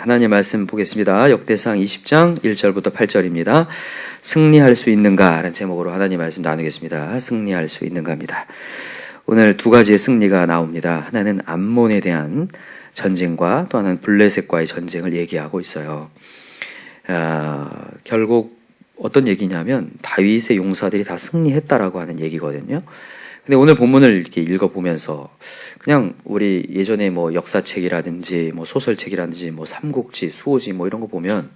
하나님 말씀 보겠습니다. 역대상 20장 1절부터 8절입니다. 승리할 수 있는가? 라는 제목으로 하나님 말씀 나누겠습니다. 승리할 수 있는가입니다. 오늘 두 가지의 승리가 나옵니다. 하나는 암몬에 대한 전쟁과 또 하나는 블레셋과의 전쟁을 얘기하고 있어요. 결국 어떤 얘기냐면 다윗의 용사들이 다 승리했다라고 하는 얘기거든요. 근데 오늘 본문을 이렇게 읽어보면서 그냥 우리 예전에 뭐 역사책이라든지 뭐 소설책이라든지 뭐 삼국지, 수호지 뭐 이런 거 보면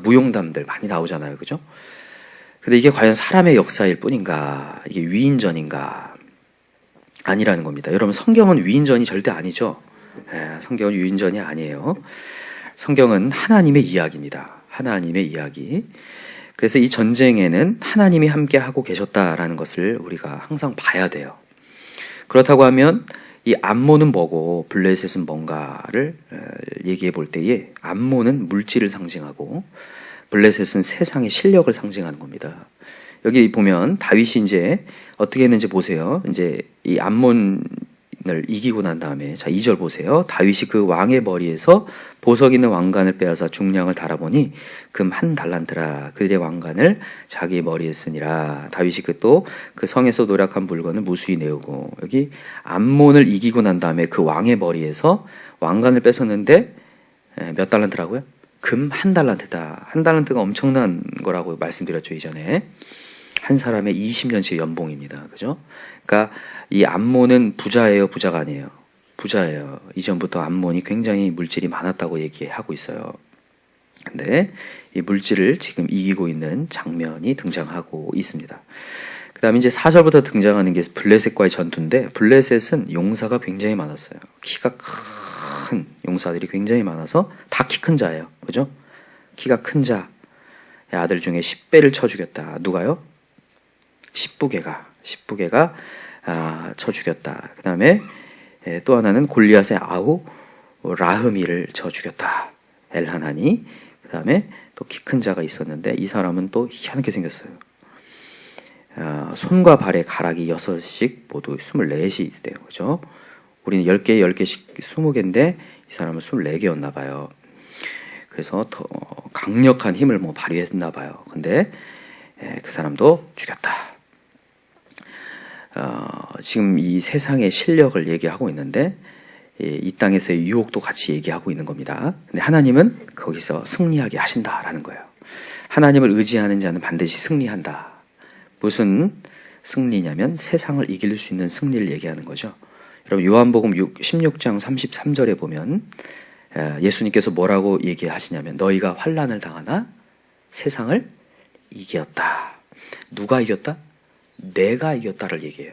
무용담들 많이 나오잖아요. 그죠? 근데 이게 과연 사람의 역사일 뿐인가? 이게 위인전인가? 아니라는 겁니다. 여러분, 성경은 위인전이 절대 아니죠? 성경은 위인전이 아니에요. 성경은 하나님의 이야기입니다. 하나님의 이야기. 그래서 이 전쟁에는 하나님이 함께 하고 계셨다라는 것을 우리가 항상 봐야 돼요. 그렇다고 하면 이 암몬은 뭐고 블레셋은 뭔가를 얘기해 볼 때에 암몬은 물질을 상징하고 블레셋은 세상의 실력을 상징하는 겁니다. 여기 보면 다윗이 이제 어떻게 했는지 보세요. 이제 이 암몬을 이기고 난 다음에 자 2절 보세요. 다윗이 그 왕의 머리에서 보석 있는 왕관을 빼앗아 중량을 달아보니 금 1달란트라. 그들의 왕관을 자기 머리에 쓰니라. 다윗이 또 그 성에서 노력한 물건을 무수히 내오고, 여기 암몬을 이기고 난 다음에 그 왕의 머리에서 왕관을 뺏었는데 몇 달란트라고요? 금 1달란트다. 1달란트가 엄청난 거라고 말씀드렸죠, 이전에. 한 사람의 20년치의 연봉입니다. 그죠? 그러니까 이 암몬은 부자예요, 부자가 아니에요? 부자예요. 이전부터 암몬이 굉장히 물질이 많았다고 얘기하고 있어요. 근데 이 물질을 지금 이기고 있는 장면이 등장하고 있습니다. 그 다음에 이제 4절부터 등장하는 게 블레셋과의 전투인데, 블레셋은 용사가 굉장히 많았어요. 키가 큰 용사들이 굉장히 많아서 다 키 큰 자예요. 그죠? 키가 큰 자. 아들 중에 10배를 쳐 죽였다. 누가요? 십부개가 쳐 죽였다. 그 다음에 또 하나는 골리앗의 아우 라흐미를 쳐 죽였다. 엘하나니. 그 다음에 또 키 큰 자가 있었는데 이 사람은 또 희한하게 생겼어요. 손과 발에 가락이 6씩 모두 24이 있대요. 그죠? 우리는 10개씩 20개인데 이 사람은 24개였나 봐요. 그래서 더 강력한 힘을 발휘했나 봐요. 근데 그 사람도 죽였다. 지금 이 세상의 실력을 얘기하고 있는데 이 땅에서의 유혹도 같이 얘기하고 있는 겁니다. 근데 하나님은 거기서 승리하게 하신다라는 거예요. 하나님을 의지하는 자는 반드시 승리한다. 무슨 승리냐면 세상을 이길 수 있는 승리를 얘기하는 거죠. 여러분, 요한복음 16장 33절에 보면 예수님께서 뭐라고 얘기하시냐면 너희가 환난을 당하나 세상을 이겼다. 누가 이겼다? 내가 이겼다를 얘기해요.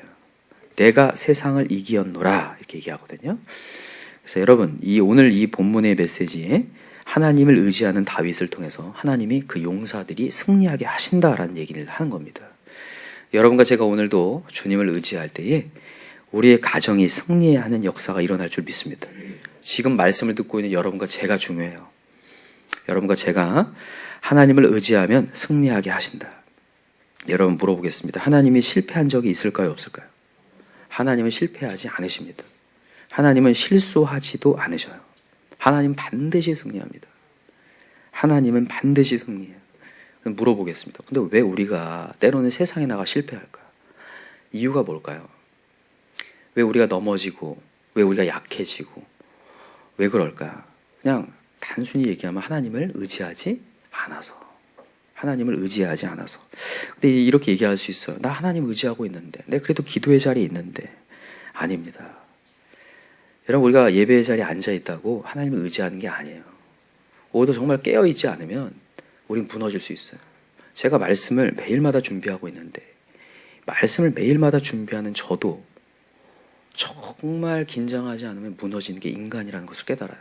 내가 세상을 이기었노라 이렇게 얘기하거든요. 그래서 여러분, 오늘 이 본문의 메시지에 하나님을 의지하는 다윗을 통해서 하나님이 그 용사들이 승리하게 하신다라는 얘기를 하는 겁니다. 여러분과 제가 오늘도 주님을 의지할 때에 우리의 가정이 승리해야 하는 역사가 일어날 줄 믿습니다. 지금 말씀을 듣고 있는 여러분과 제가 중요해요. 여러분과 제가 하나님을 의지하면 승리하게 하신다. 여러분, 물어보겠습니다. 하나님이 실패한 적이 있을까요, 없을까요? 하나님은 실패하지 않으십니다. 하나님은 실수하지도 않으셔요. 하나님은 반드시 승리합니다. 하나님은 반드시 승리해요. 물어보겠습니다. 근데 왜 우리가 때로는 세상에 나가 실패할까요? 이유가 뭘까요? 왜 우리가 넘어지고, 왜 우리가 약해지고, 왜 그럴까? 그냥 단순히 얘기하면 하나님을 의지하지 않아서. 하나님을 의지하지 않아서. 근데 이렇게 얘기할 수 있어요. 나 하나님 의지하고 있는데, 내가 그래도 기도의 자리에 있는데. 아닙니다. 여러분, 우리가 예배의 자리에 앉아있다고 하나님을 의지하는 게 아니에요. 오히려 정말 깨어있지 않으면 우린 무너질 수 있어요. 제가 말씀을 매일마다 준비하고 있는데, 말씀을 매일마다 준비하는 저도 정말 긴장하지 않으면 무너지는 게 인간이라는 것을 깨달아요.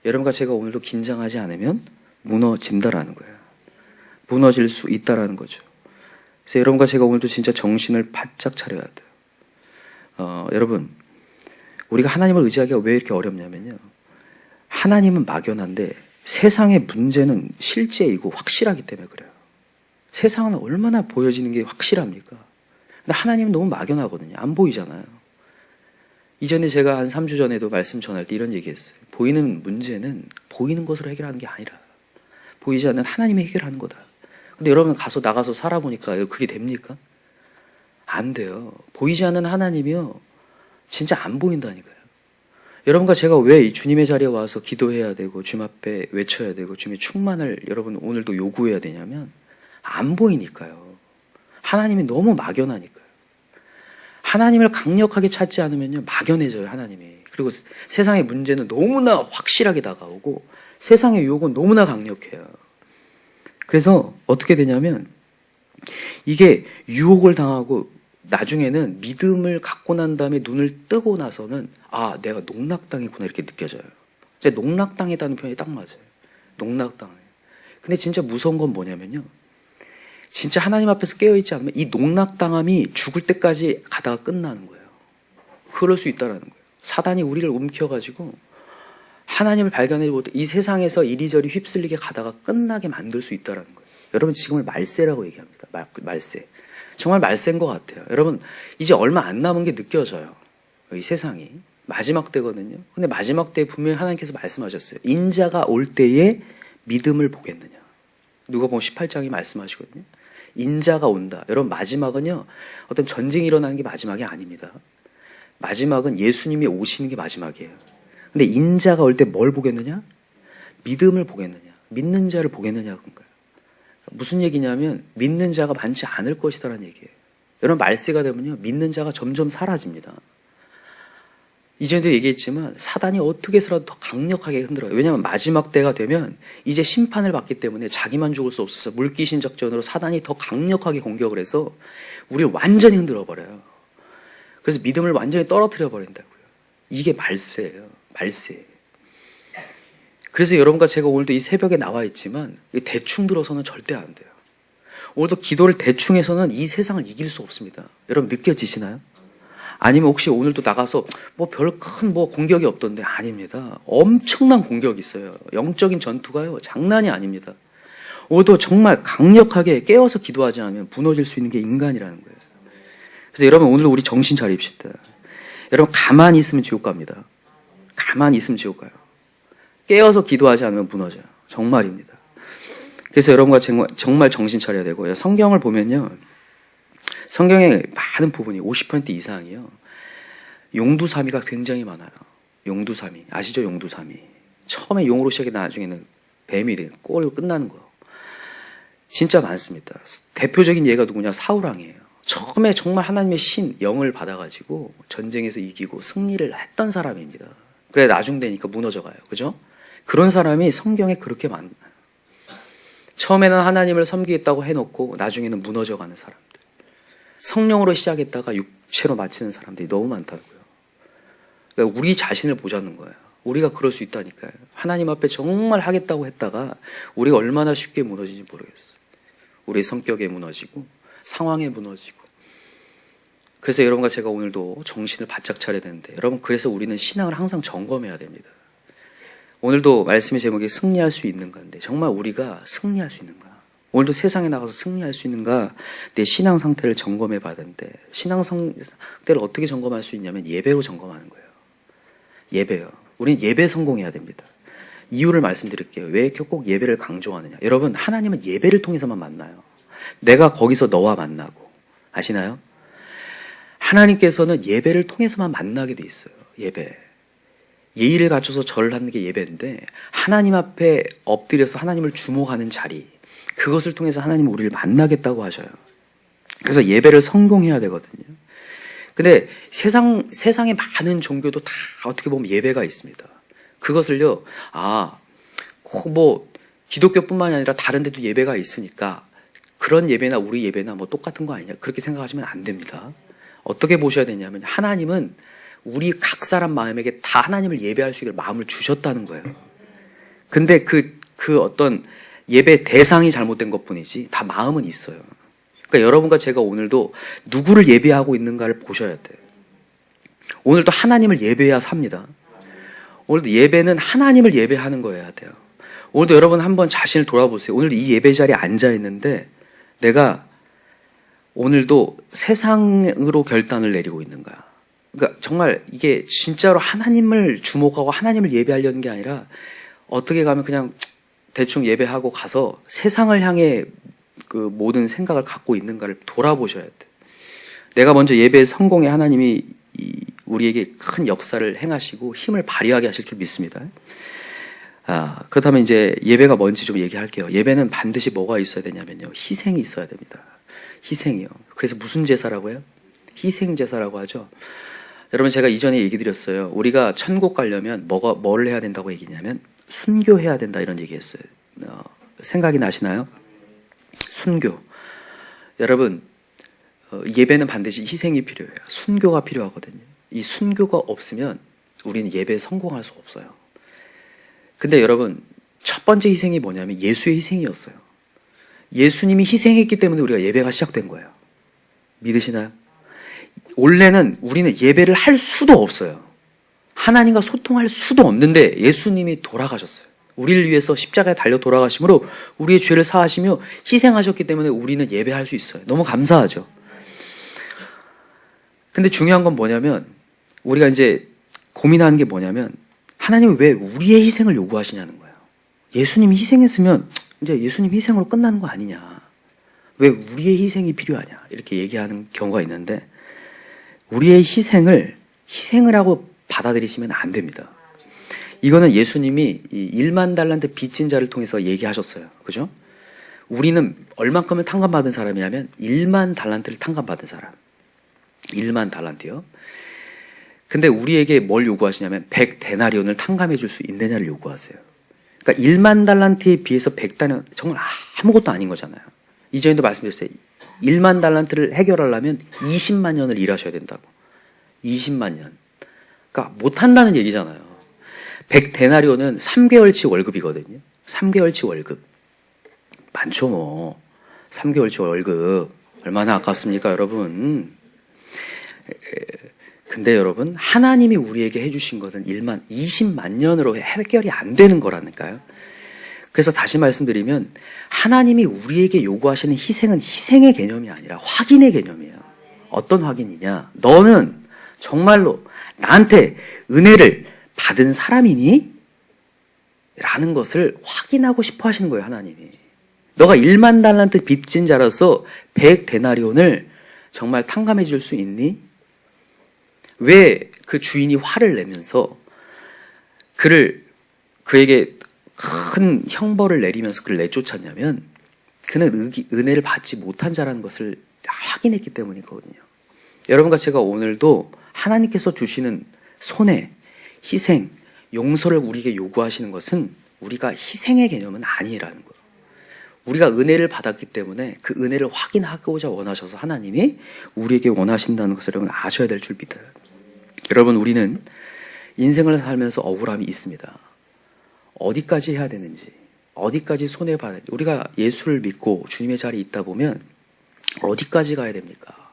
여러분과 제가 오늘도 긴장하지 않으면 무너진다라는 거예요. 무너질 수 있다라는 거죠. 그래서 여러분과 제가 오늘도 진짜 정신을 바짝 차려야 돼요. 여러분, 우리가 하나님을 의지하기가 왜 이렇게 어렵냐면요. 하나님은 막연한데 세상의 문제는 실제이고 확실하기 때문에 그래요. 세상은 얼마나 보여지는 게 확실합니까? 근데 하나님은 너무 막연하거든요. 안 보이잖아요. 이전에 제가 한 3주 전에도 말씀 전할 때 이런 얘기했어요. 보이는 문제는 보이는 것으로 해결하는 게 아니라 보이지 않는 하나님이 해결하는 거다. 근데 여러분 나가서 살아보니까 그게 됩니까? 안 돼요. 보이지 않는 하나님이요. 진짜 안 보인다니까요. 여러분과 제가 왜 주님의 자리에 와서 기도해야 되고 주님 앞에 외쳐야 되고 주님의 충만을 여러분 오늘도 요구해야 되냐면 안 보이니까요. 하나님이 너무 막연하니까요. 하나님을 강력하게 찾지 않으면요 막연해져요 하나님이. 그리고 세상의 문제는 너무나 확실하게 다가오고 세상의 유혹은 너무나 강력해요. 그래서 어떻게 되냐면 이게 유혹을 당하고 나중에는 믿음을 갖고 난 다음에 눈을 뜨고 나서는 아 내가 농락당했구나 이렇게 느껴져요. 제가 농락당했다는 표현이 딱 맞아요. 농락당해. 근데 진짜 무서운 건 뭐냐면요. 진짜 하나님 앞에서 깨어있지 않으면 이 농락당함이 죽을 때까지 가다가 끝나는 거예요. 그럴 수 있다는 거예요. 사단이 우리를 움켜가지고 하나님을 발견해 볼 때 이 세상에서 이리저리 휩쓸리게 가다가 끝나게 만들 수 있다는 거예요. 여러분 지금을 말세라고 얘기합니다. 말세. 정말 말세인 것 같아요. 여러분 이제 얼마 안 남은 게 느껴져요. 이 세상이. 마지막 때거든요. 근데 마지막 때에 분명히 하나님께서 말씀하셨어요. 인자가 올 때에 믿음을 보겠느냐. 누가복음 18장이 말씀하시거든요. 인자가 온다. 여러분 마지막은요. 어떤 전쟁이 일어나는 게 마지막이 아닙니다. 마지막은 예수님이 오시는 게 마지막이에요. 근데 인자가 올 때 뭘 보겠느냐? 믿음을 보겠느냐? 믿는 자를 보겠느냐 그건가요? 무슨 얘기냐면 믿는 자가 많지 않을 것이다라는 얘기예요. 여러분 말세가 되면요. 믿는 자가 점점 사라집니다. 이전에도 얘기했지만 사단이 어떻게 해서라도 더 강력하게 흔들어요. 왜냐하면 마지막 때가 되면 이제 심판을 받기 때문에 자기만 죽을 수 없어서 물귀신 작전으로 사단이 더 강력하게 공격을 해서 우리를 완전히 흔들어 버려요. 그래서 믿음을 완전히 떨어뜨려 버린다고요. 이게 말세예요. 말세. 그래서 여러분과 제가 오늘도 이 새벽에 나와 있지만 대충 들어서는 절대 안 돼요. 오늘도 기도를 대충 해서는 이 세상을 이길 수 없습니다. 여러분 느껴지시나요? 아니면 혹시 오늘도 나가서 별 큰 공격이 없던데 아닙니다. 엄청난 공격이 있어요. 영적인 전투가요. 장난이 아닙니다. 오늘도 정말 강력하게 깨어서 기도하지 않으면 무너질 수 있는 게 인간이라는 거예요. 그래서 여러분 오늘도 우리 정신 차립시다. 여러분 가만히 있으면 지옥 갑니다. 가만히 있으면 지옥 가요. 깨어서 기도하지 않으면 무너져요. 정말입니다. 그래서 여러분과 정말 정신 차려야 되고요. 성경을 보면요. 성경의 많은 부분이 50% 이상이요. 용두사미가 굉장히 많아요. 용두사미. 아시죠? 용두사미. 처음에 용으로 시작해 나중에는 뱀이 돼. 꼴로 끝나는 거예요. 진짜 많습니다. 대표적인 예가 누구냐? 사울왕이에요. 처음에 정말 하나님의 영을 받아가지고 전쟁에서 이기고 승리를 했던 사람입니다. 그래 나중 되니까 무너져가요. 그죠? 그런 사람이 성경에 그렇게 많아요. 처음에는 하나님을 섬기겠다고 해놓고 나중에는 무너져가는 사람들. 성령으로 시작했다가 육체로 마치는 사람들이 너무 많다고요. 그러니까 우리 자신을 보자는 거예요. 우리가 그럴 수 있다니까요. 하나님 앞에 정말 하겠다고 했다가 우리가 얼마나 쉽게 무너지는지 모르겠어요. 우리의 성격에 무너지고 상황에 무너지고. 그래서 여러분과 제가 오늘도 정신을 바짝 차려야 되는데 여러분 그래서 우리는 신앙을 항상 점검해야 됩니다. 오늘도 말씀의 제목이 승리할 수 있는가인데 정말 우리가 승리할 수 있는가? 오늘도 세상에 나가서 승리할 수 있는가? 내 신앙 상태를 점검해 봐야 되는데 신앙 상태를 어떻게 점검할 수 있냐면 예배로 점검하는 거예요. 예배요. 우리는 예배 성공해야 됩니다. 이유를 말씀드릴게요. 왜 꼭 예배를 강조하느냐? 여러분 하나님은 예배를 통해서만 만나요. 내가 거기서 너와 만나고 아시나요? 하나님께서는 예배를 통해서만 만나게 돼 있어요. 예배. 예의를 갖춰서 절을 하는 게 예배인데 하나님 앞에 엎드려서 하나님을 주목하는 자리 그것을 통해서 하나님은 우리를 만나겠다고 하셔요. 그래서 예배를 성공해야 되거든요. 근데 세상의 많은 종교도 다 어떻게 보면 예배가 있습니다. 그것을요, 기독교뿐만이 아니라 다른 데도 예배가 있으니까 그런 예배나 우리 예배나 똑같은 거 아니냐. 그렇게 생각하시면 안 됩니다. 어떻게 보셔야 되냐면 하나님은 우리 각 사람 마음에게 다 하나님을 예배할 수 있게 마음을 주셨다는 거예요. 근데 그 어떤 예배 대상이 잘못된 것 뿐이지 다 마음은 있어요. 그러니까 여러분과 제가 오늘도 누구를 예배하고 있는가를 보셔야 돼요. 오늘도 하나님을 예배해야 삽니다. 오늘도 예배는 하나님을 예배하는 거여야 돼요. 오늘도 여러분 한번 자신을 돌아보세요. 오늘 이 예배 자리에 앉아 있는데 내가 오늘도 세상으로 결단을 내리고 있는가? 그러니까 정말 이게 진짜로 하나님을 주목하고 하나님을 예배하려는 게 아니라 어떻게 가면 그냥 대충 예배하고 가서 세상을 향해 그 모든 생각을 갖고 있는가를 돌아보셔야 돼. 내가 먼저 예배의 성공에 하나님이 우리에게 큰 역사를 행하시고 힘을 발휘하게 하실 줄 믿습니다. 그렇다면 이제 예배가 뭔지 좀 얘기할게요. 예배는 반드시 뭐가 있어야 되냐면요. 희생이 있어야 됩니다. 희생이요. 그래서 무슨 제사라고 해요? 희생제사라고 하죠. 여러분, 제가 이전에 얘기 드렸어요. 우리가 천국 가려면 뭘 해야 된다고 얘기냐면 순교해야 된다 이런 얘기했어요. 생각이 나시나요? 순교. 여러분, 예배는 반드시 희생이 필요해요. 순교가 필요하거든요. 이 순교가 없으면 우리는 예배에 성공할 수 없어요. 근데 여러분, 첫 번째 희생이 뭐냐면 예수의 희생이었어요. 예수님이 희생했기 때문에 우리가 예배가 시작된 거예요. 믿으시나요? 원래는 우리는 예배를 할 수도 없어요. 하나님과 소통할 수도 없는데 예수님이 돌아가셨어요. 우리를 위해서 십자가에 달려 돌아가심으로 우리의 죄를 사하시며 희생하셨기 때문에 우리는 예배할 수 있어요. 너무 감사하죠. 근데 중요한 건 뭐냐면 우리가 이제 고민하는 게 뭐냐면 하나님이 왜 우리의 희생을 요구하시냐는 거예요. 예수님이 희생했으면 이제 예수님 희생으로 끝나는 거 아니냐. 왜 우리의 희생이 필요하냐. 이렇게 얘기하는 경우가 있는데 우리의 희생을 하고 받아들이시면 안 됩니다. 이거는 예수님이 이 1만 달란트 빚진 자를 통해서 얘기하셨어요. 그죠? 우리는 얼만큼을 탕감받은 사람이냐면 1만 달란트를 탕감받은 사람. 1만 달란트요. 근데 우리에게 뭘 요구하시냐면 100데나리온을 탕감해 줄 수 있느냐를 요구하세요. 그러니까 1만 달란트에 비해서 100데나리온 정말 아무것도 아닌 거잖아요. 이전에도 말씀드렸어요. 1만 달란트를 해결하려면 20만 년을 일하셔야 된다고. 20만 년. 그러니까 못한다는 얘기잖아요. 100데나리온은 3개월치 월급이거든요. 3개월치 월급. 많죠 뭐. 3개월치 월급. 얼마나 아깝습니까 여러분. 근데 여러분, 하나님이 우리에게 해주신 것은 20만 년으로 해결이 안 되는 거라니까요. 그래서 다시 말씀드리면 하나님이 우리에게 요구하시는 희생은 희생의 개념이 아니라 확인의 개념이에요. 어떤 확인이냐? 너는 정말로 나한테 은혜를 받은 사람이니? 라는 것을 확인하고 싶어 하시는 거예요, 하나님이. 너가 1만 달란트 빚진 자로서 100데나리온을 정말 탕감해 줄 수 있니? 왜 그 주인이 화를 내면서 그에게 큰 형벌을 내리면서 그를 내쫓았냐면 그는 은혜를 받지 못한 자라는 것을 확인했기 때문이거든요. 여러분과 제가 오늘도 하나님께서 주시는 손해, 희생, 용서를 우리에게 요구하시는 것은 우리가 희생의 개념은 아니라는 거예요. 우리가 은혜를 받았기 때문에 그 은혜를 확인하고자 원하셔서 하나님이 우리에게 원하신다는 것을 여러분 아셔야 될 줄 믿어요. 여러분, 우리는 인생을 살면서 억울함이 있습니다. 어디까지 해야 되는지, 어디까지 손해봐야 되는지. 우리가 예수를 믿고 주님의 자리에 있다 보면 어디까지 가야 됩니까?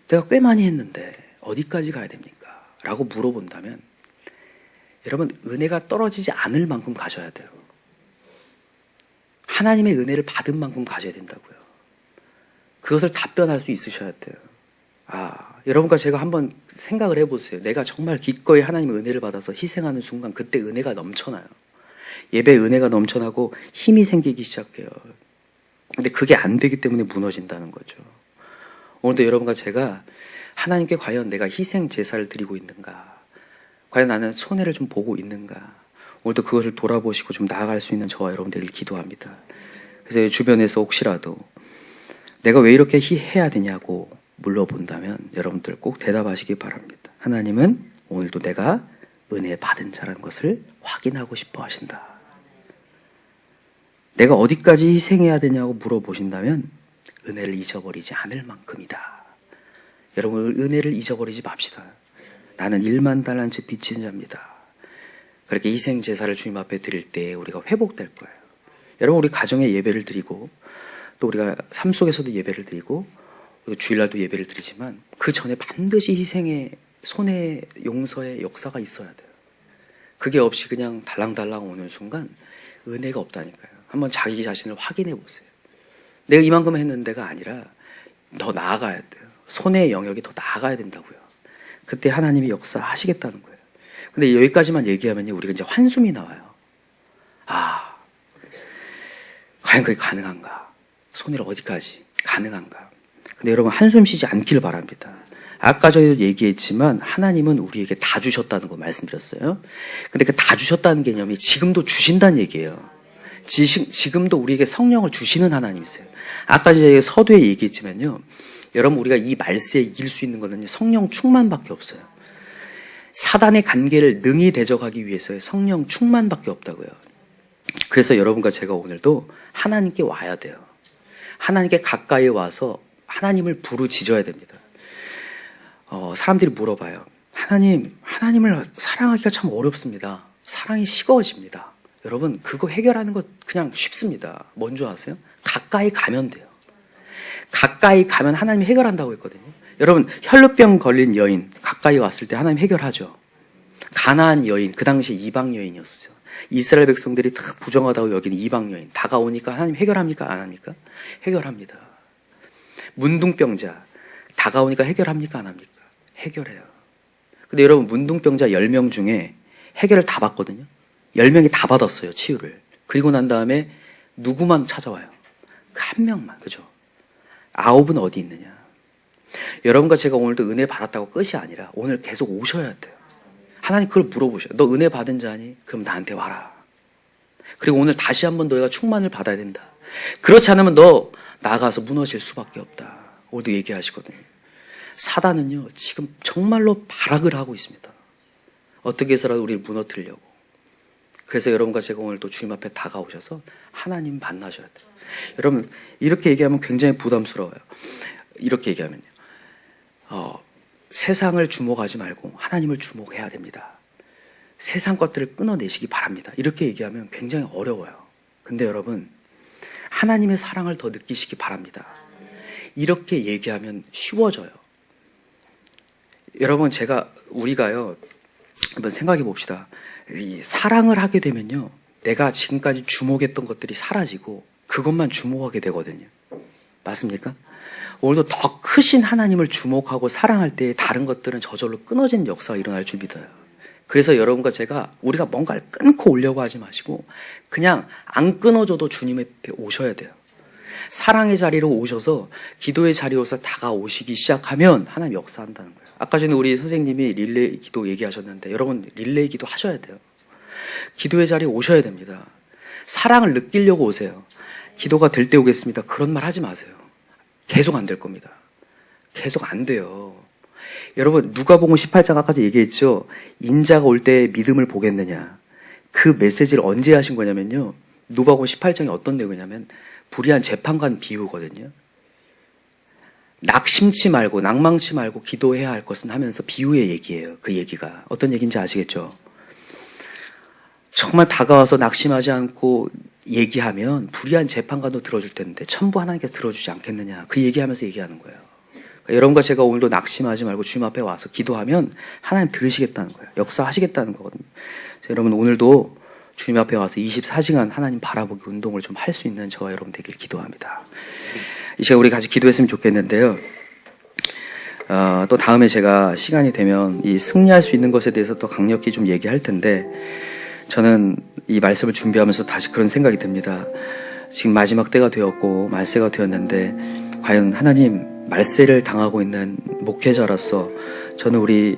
내가 꽤 많이 했는데 어디까지 가야 됩니까? 라고 물어본다면 여러분, 은혜가 떨어지지 않을 만큼 가져야 돼요. 하나님의 은혜를 받은 만큼 가져야 된다고요. 그것을 답변할 수 있으셔야 돼요. 여러분과 제가 한번 생각을 해보세요. 내가 정말 기꺼이 하나님의 은혜를 받아서 희생하는 순간 그때 은혜가 넘쳐나요. 예배에 은혜가 넘쳐나고 힘이 생기기 시작해요. 근데 그게 안 되기 때문에 무너진다는 거죠. 오늘도 여러분과 제가 하나님께 과연 내가 희생 제사를 드리고 있는가? 과연 나는 손해를 좀 보고 있는가? 오늘도 그것을 돌아보시고 좀 나아갈 수 있는 저와 여러분들을 기도합니다. 그래서 주변에서 혹시라도 내가 왜 이렇게 해야 되냐고 물어본다면 여러분들 꼭 대답하시기 바랍니다. 하나님은 오늘도 내가 은혜 받은 자라는 것을 확인하고 싶어 하신다. 내가 어디까지 희생해야 되냐고 물어보신다면 은혜를 잊어버리지 않을 만큼이다. 여러분, 은혜를 잊어버리지 맙시다. 나는 1만 달란트 빚진 자입니다. 그렇게 희생 제사를 주님 앞에 드릴 때 우리가 회복될 거예요. 여러분, 우리 가정에 예배를 드리고 또 우리가 삶 속에서도 예배를 드리고 주일날도 예배를 드리지만 그 전에 반드시 희생의 손해 용서의 역사가 있어야 돼요. 그게 없이 그냥 달랑달랑 오는 순간 은혜가 없다니까요. 한번 자기 자신을 확인해 보세요. 내가 이만큼 했는데가 아니라 더 나아가야 돼요. 손해의 영역이 더 나아가야 된다고요. 그때 하나님이 역사하시겠다는 거예요. 근데 여기까지만 얘기하면요, 우리가 이제 환숨이 나와요. 과연 그게 가능한가? 손해를 어디까지 가능한가? 근데 여러분 한숨 쉬지 않길 바랍니다. 아까 전에도 얘기했지만 하나님은 우리에게 다 주셨다는 거 말씀드렸어요. 근데 그 다 주셨다는 개념이 지금도 주신다는 얘기예요. 지금도 우리에게 성령을 주시는 하나님이세요. 아까 제가 서두에 얘기했지만요. 여러분 우리가 이 말세에 이길 수 있는 것은 성령 충만밖에 없어요. 사단의 관계를 능히 대적하기 위해서의 성령 충만밖에 없다고요. 그래서 여러분과 제가 오늘도 하나님께 와야 돼요. 하나님께 가까이 와서 하나님을 부르짖어야 됩니다. 사람들이 물어봐요. 하나님을 사랑하기가 참 어렵습니다. 사랑이 식어집니다. 여러분 그거 해결하는 거 그냥 쉽습니다. 뭔 줄 아세요? 가까이 가면 돼요. 가까이 가면 하나님이 해결한다고 했거든요. 여러분 혈루병 걸린 여인 가까이 왔을 때 하나님 해결하죠. 가나안 여인 그 당시 이방 여인이었어요. 이스라엘 백성들이 다 부정하다고 여기는 이방 여인 다가오니까 하나님 해결합니까? 안 합니까? 해결합니다. 문둥병자 다가오니까 해결합니까? 안 합니까? 해결해요. 근데 여러분 문둥병자 10명 중에 해결을 다 받거든요. 10명이 다 받았어요. 치유를. 그리고 난 다음에 누구만 찾아와요? 그 한 명만. 그죠? 9은 어디 있느냐? 여러분과 제가 오늘도 은혜 받았다고 끝이 아니라 오늘 계속 오셔야 돼요. 하나님 그걸 물어보셔요. 너 은혜 받은 자니? 그럼 나한테 와라. 그리고 오늘 다시 한번 너희가 충만을 받아야 된다. 그렇지 않으면 너 나가서 무너질 수밖에 없다. 오늘도 얘기하시거든요. 사단은요 지금 정말로 발악을 하고 있습니다. 어떻게 해서라도 우리를 무너뜨리려고. 그래서 여러분과 제가 오늘도 주님 앞에 다가오셔서 하나님 만나셔야 돼요. 여러분 이렇게 얘기하면 굉장히 부담스러워요. 이렇게 얘기하면요. 세상을 주목하지 말고 하나님을 주목해야 됩니다. 세상 것들을 끊어내시기 바랍니다. 이렇게 얘기하면 굉장히 어려워요. 근데 여러분 하나님의 사랑을 더 느끼시기 바랍니다. 이렇게 얘기하면 쉬워져요. 여러분 우리가요 한번 생각해 봅시다. 이 사랑을 하게 되면요 내가 지금까지 주목했던 것들이 사라지고 그것만 주목하게 되거든요. 맞습니까? 오늘도 더 크신 하나님을 주목하고 사랑할 때 다른 것들은 저절로 끊어지는 역사가 일어날 줄 믿어요. 그래서 여러분과 우리가 뭔가를 끊고 오려고 하지 마시고 그냥 안 끊어져도 주님 앞에 오셔야 돼요. 사랑의 자리로 오셔서 기도의 자리로서 다가오시기 시작하면 하나님 역사한다는 거예요. 아까 전에 우리 선생님이 릴레이 기도 얘기하셨는데 여러분 릴레이 기도 하셔야 돼요. 기도의 자리에 오셔야 됩니다. 사랑을 느끼려고 오세요. 기도가 될 때 오겠습니다. 그런 말 하지 마세요. 계속 안 될 겁니다. 계속 안 돼요. 여러분 누가복음 18장 아까도 얘기했죠. 인자가 올 때 믿음을 보겠느냐. 그 메시지를 언제 하신 거냐면요. 누가복음 18장이 어떤 내용이냐면 불의한 재판관 비유거든요. 낙심치 말고 낭망치 말고 기도해야 할 것은 하면서 비유의 얘기예요. 그 얘기가 어떤 얘기인지 아시겠죠? 정말 다가와서 낙심하지 않고 얘기하면 불의한 재판관도 들어줄 텐데 천부 하나님께서 들어주지 않겠느냐. 그 얘기하면서 얘기하는 거예요. 그러니까 여러분과 제가 오늘도 낙심하지 말고 주님 앞에 와서 기도하면 하나님 들으시겠다는 거예요. 역사하시겠다는 거거든요. 여러분 오늘도 주님 앞에 와서 24시간 하나님 바라보기 운동을 좀 할 수 있는 저와 여러분 되길 기도합니다. 이 시간 우리 같이 기도했으면 좋겠는데요. 또 다음에 제가 시간이 되면 이 승리할 수 있는 것에 대해서 더 강력히 좀 얘기할 텐데 저는 이 말씀을 준비하면서 다시 그런 생각이 듭니다. 지금 마지막 때가 되었고 말세가 되었는데 과연 하나님 말세를 당하고 있는 목회자로서 저는 우리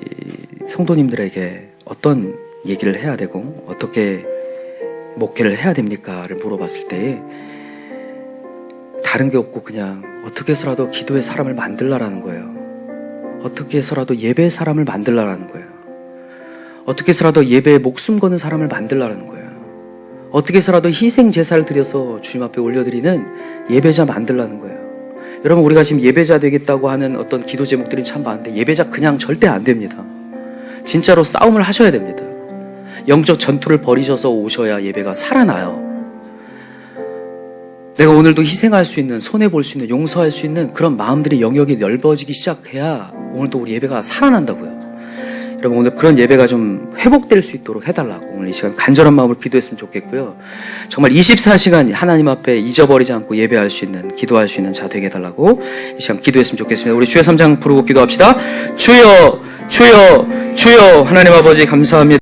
성도님들에게 어떤 얘기를 해야 되고 어떻게 목회를 해야 됩니까?를 물어봤을 때 다른 게 없고 그냥 어떻게 해서라도 기도의 사람을 만들라라는 거예요. 어떻게 해서라도 예배의 사람을 만들라라는 거예요. 어떻게 해서라도 예배에 목숨 거는 사람을 만들라라는 거예요. 어떻게 해서라도 희생 제사를 드려서 주님 앞에 올려드리는 예배자 만들라는 거예요. 여러분 우리가 지금 예배자 되겠다고 하는 어떤 기도 제목들이 참 많은데 예배자 그냥 절대 안 됩니다. 진짜로 싸움을 하셔야 됩니다. 영적 전투를 벌이셔서 오셔야 예배가 살아나요. 내가 오늘도 희생할 수 있는, 손해볼 수 있는, 용서할 수 있는 그런 마음들이 영역이 넓어지기 시작해야 오늘도 우리 예배가 살아난다고요. 여러분 오늘 그런 예배가 좀 회복될 수 있도록 해달라고 오늘 이 시간 간절한 마음으로 기도했으면 좋겠고요. 정말 24시간 하나님 앞에 잊어버리지 않고 예배할 수 있는, 기도할 수 있는 자 되게 해달라고 이 시간 기도했으면 좋겠습니다. 우리 주여 3장 부르고 기도합시다. 주여 주여 주여 하나님 아버지 감사합니다.